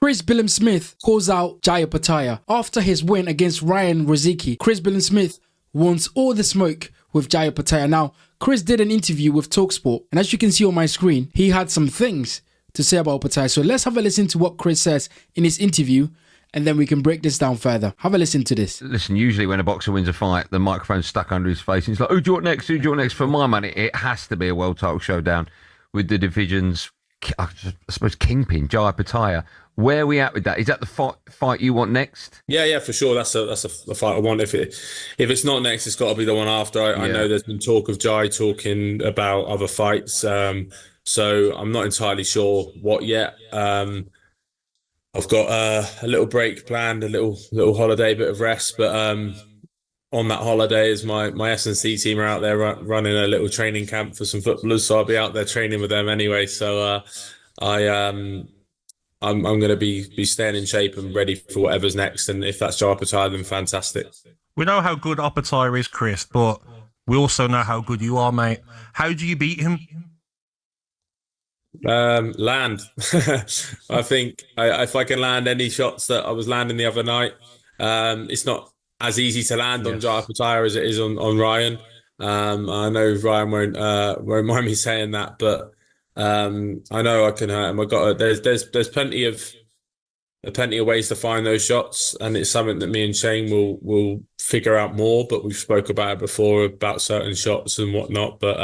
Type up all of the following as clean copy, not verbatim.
Chris Billam-Smith calls out Jai Opetaia. After his win against Ryan Rozicki, Chris Billam-Smith wants all the smoke with Jai Opetaia. Now, Chris did an interview with TalkSport, and as you can see on my screen, he had some things to say about Opetaia. So let's have a listen to what Chris says in his interview, and then we can break this down further. Have a listen to this. Listen, usually when a boxer wins a fight, the microphone's stuck under his face, and he's like, who do you want next? Who do you want next? For my money, it has to be a world title showdown with the division's, I suppose, kingpin, Jai Opetaia. Where are we at with that? Is that the fight you want next? Yeah, for sure. That's the fight I want. If it's not next, it's got to be the one after. I know there's been talk of Jai talking about other fights, so I'm not entirely sure what yet. I've got a little break planned, a little holiday, bit of rest, but on that holiday is my S&C team are out there running a little training camp for some footballers, so I'll be out there training with them anyway. So I'm going to be staying in shape and ready for whatever's next. And if that's Jai Opetaia, then fantastic. We know how good Opetaia is, Chris, but we also know how good you are, mate. How do you beat him? Land. I think if I can land any shots that I was landing the other night, it's not as easy to land on Jai Opetaia as it is on Ryan. I know Ryan won't mind me saying that, but I know I can hurt him. There's plenty of ways to find those shots, and it's something that me and Shane will figure out more. But we've spoke about it before about certain shots and whatnot. But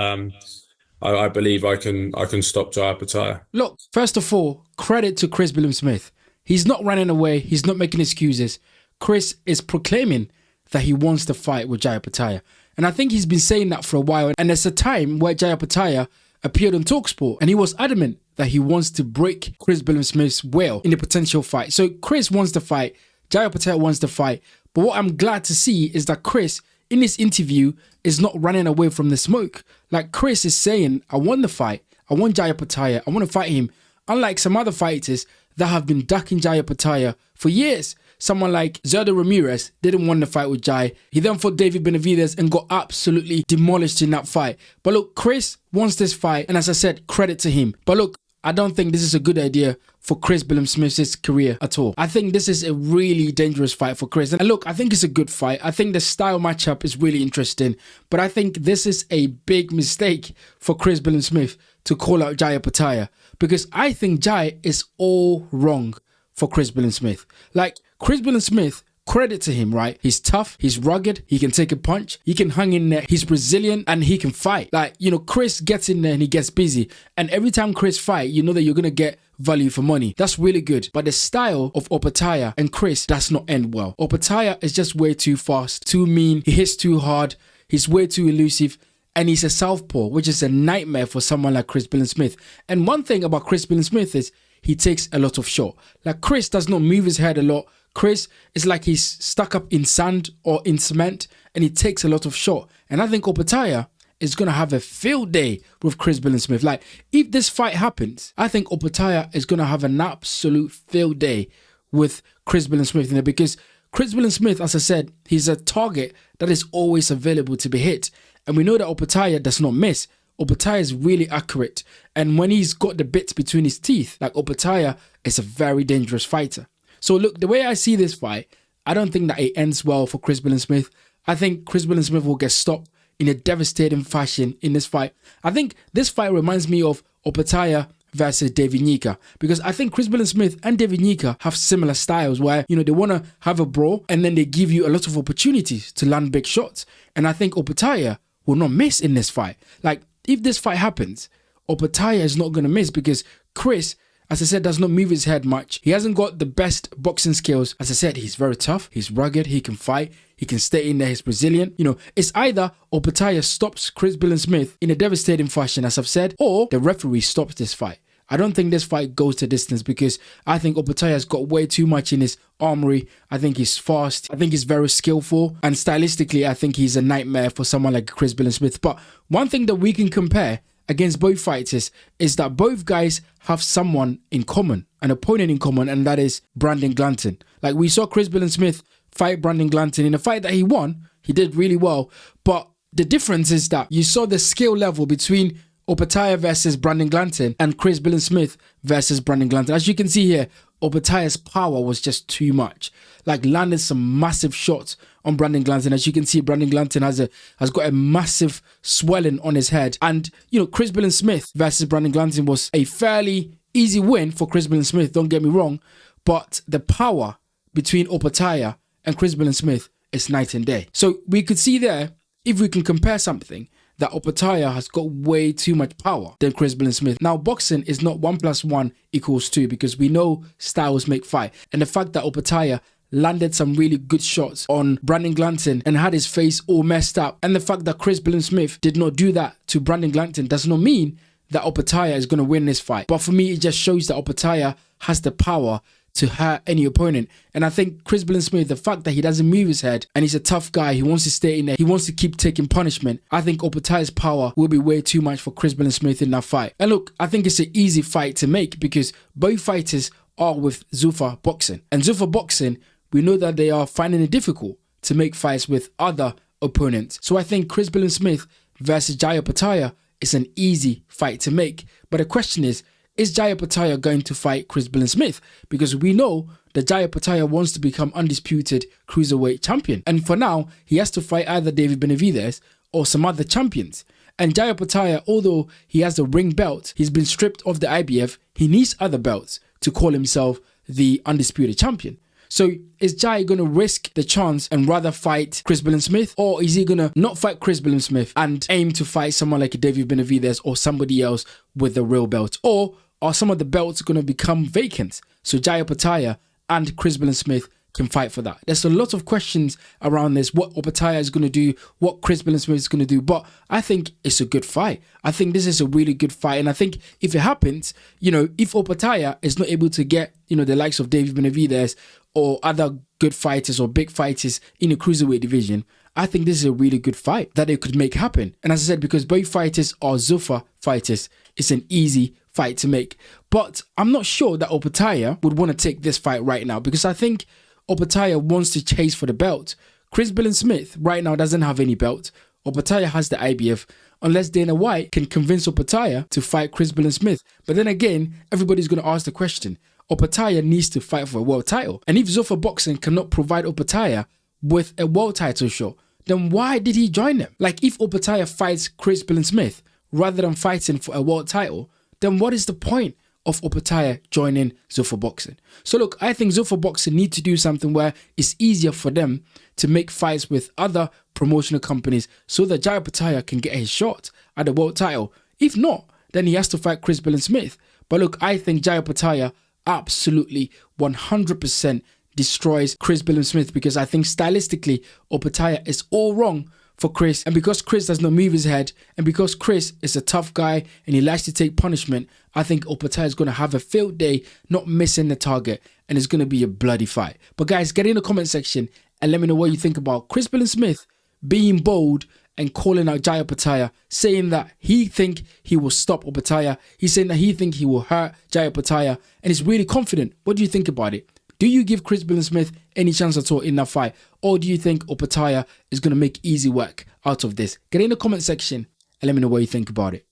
I believe I can stop Jai Opetaia. Look, first of all, credit to Chris Billam-Smith. He's not running away. He's not making excuses. Chris is proclaiming that he wants to fight with Jai Opetaia, and I think he's been saying that for a while. And there's a time where Jai Opetaia appeared on TalkSport, and he was adamant that he wants to break Chris Billam-Smith's will in a potential fight. So Chris wants to fight, Jai Opetaia wants to fight. But what I'm glad to see is that Chris, in this interview, is not running away from the smoke. Like, Chris is saying, I want the fight, I want Jai Opetaia, I want to fight him. Unlike some other fighters that have been ducking Jai Opetaia for years. Someone like Zerdo Ramirez didn't want to fight with Jai. He then fought David Benavidez and got absolutely demolished in that fight. But look, Chris wants this fight, and as I said, credit to him. But look, I don't think this is a good idea for Chris Billam-Smith's career at all. I think this is a really dangerous fight for Chris. And look, I think it's a good fight. I think the style matchup is really interesting. But I think this is a big mistake for Chris Billam-Smith to call out Jai Opetaia, because I think Jai is all wrong for Chris Billam-Smith. Like, Chris Billam-Smith, credit to him, right? He's tough, he's rugged, he can take a punch, he can hang in there, he's Brazilian, and he can fight. Like, you know, Chris gets in there and he gets busy. And every time Chris fight, you know that you're going to get value for money. That's really good. But the style of Opetaia and Chris does not end well. Opetaia is just way too fast, too mean, he hits too hard, he's way too elusive, and he's a southpaw, which is a nightmare for someone like Chris Billam-Smith. And one thing about Chris Billam-Smith is he takes a lot of shot. Like, Chris does not move his head a lot. Chris is like he's stuck up in sand or in cement, and he takes a lot of shot. And I think Opetaia is going to have a field day with Chris Billam-Smith. Like, if this fight happens, I think Opetaia is going to have an absolute field day with Chris Billam-Smith, you know, because Chris Billam-Smith, as I said, he's a target that is always available to be hit. And we know that Opetaia does not miss. Opetaia is really accurate. And when he's got the bits between his teeth, like, Opetaia is a very dangerous fighter. So look, the way I see this fight, I don't think that it ends well for Chris Billam-Smith. I think Chris Billam-Smith will get stopped in a devastating fashion in this fight. I think this fight reminds me of Opetaia versus David Nyika, because I think Chris Billam-Smith and David Nyika have similar styles where, you know, they want to have a brawl and then they give you a lot of opportunities to land big shots. And I think Opetaia will not miss in this fight. Like, if this fight happens, Opetaia is not going to miss, because Chris, as I said, does not move his head much. He hasn't got the best boxing skills. As I said, he's very tough, he's rugged, he can fight, he can stay in there, he's Brazilian. You know, it's either Opetaia stops Chris Billam-Smith in a devastating fashion, as I've said, or the referee stops this fight. I don't think this fight goes to distance, because I think Opetaia's got way too much in his armory. I think he's fast, I think he's very skillful, and stylistically, I think he's a nightmare for someone like Chris Billam-Smith. But one thing that we can compare against both fighters is that both guys have someone in common, an opponent in common, and that is Brandon Glanton. Like, we saw Chris Billam-Smith fight Brandon Glanton in a fight that he won. He did really well, but the difference is that you saw the skill level between Opetaia versus Brandon Glanton and Chris Billam-Smith versus Brandon Glanton. As you can see here, Opetaia's power was just too much. Like, landed some massive shots on Brandon Glanton. As you can see, Brandon Glanton has got a massive swelling on his head. And, you know, Chris Billam-Smith versus Brandon Glanton was a fairly easy win for Chris Billam-Smith, don't get me wrong. But the power between Opetaia and Chris Billam-Smith is night and day. So we could see there, if we can compare something, that Opetaia has got way too much power than Chris Billam-Smith. Now, boxing is not 1 + 1 = 2 because we know styles make fight. And the fact that Opetaia landed some really good shots on Brandon Glanton and had his face all messed up, and the fact that Chris Billam-Smith did not do that to Brandon Glanton does not mean that Opetaia is going to win this fight. But for me, it just shows that Opetaia has the power to hurt any opponent. And I think Chris Billam-Smith, the fact that he doesn't move his head and he's a tough guy, he wants to stay in there, he wants to keep taking punishment, I think Opetaia's power will be way too much for Chris Billam-Smith in that fight. And look, I think it's an easy fight to make because both fighters are with Zuffa Boxing. And Zuffa Boxing, we know that they are finding it difficult to make fights with other opponents. So I think Chris Billam-Smith versus Jai Opetaia is an easy fight to make. But the question is Jai Opetaia going to fight Chris Billam-Smith? Because we know that Jai Opetaia wants to become undisputed cruiserweight champion. And for now, he has to fight either David Benavidez or some other champions. And Jai Opetaia, although he has the ring belt, he's been stripped of the IBF, he needs other belts to call himself the undisputed champion. So is Jai going to risk the chance and rather fight Chris Billam-Smith, or is he going to not fight Chris Billam-Smith and aim to fight someone like David Benavidez or somebody else with the real belt? Or are some of the belts going to become vacant so Jai Opetaia and Chris Billam-Smith can fight for that? There's a lot of questions around this, what Opetaia is going to do, what Chris Billam-Smith is going to do, but I think it's a good fight. I think this is a really good fight, and I think if it happens, you know, if Opetaia is not able to get, you know, the likes of David Benavidez or other good fighters or big fighters in the cruiserweight division, I think this is a really good fight that they could make happen. And as I said, because both fighters are Zuffa fighters, it's an easy fight to make. But I'm not sure that Opetaia would want to take this fight right now, because I think Opetaia wants to chase for the belt. Chris Billam-Smith right now doesn't have any belt. Opetaia has the IBF, unless Dana White can convince Opetaia to fight Chris Billam-Smith. But then again, everybody's going to ask the question, Opetaia needs to fight for a world title. And if Zuffa Boxing cannot provide Opetaia with a world title shot, then why did he join them? Like, if Opetaia fights Chris Billam-Smith rather than fighting for a world title, then what is the point of Opetaia joining Zuffa Boxing? So look, I think Zuffa Boxing need to do something where it's easier for them to make fights with other promotional companies so that Jai Opetaia can get his shot at the world title. If not, then he has to fight Chris Billam-Smith. But look, I think Jai Opetaia absolutely 100% destroys Chris Billam-Smith, because I think stylistically Opetaia is all wrong for Chris, and because Chris does not move his head, and because Chris is a tough guy and he likes to take punishment, I think Opetaia is going to have a field day, not missing the target, and it's going to be a bloody fight. But guys, get in the comment section and let me know what you think about Chris Billam-Smith being bold and calling out Jai Opetaia, saying that he think he will stop Opetaia. He's saying that he think he will hurt Jai Opetaia, and he's really confident. What do you think about it? Do you give Chris Billam-Smith any chance at all in that fight? Or do you think Opetaia is going to make easy work out of this? Get in the comment section and let me know what you think about it.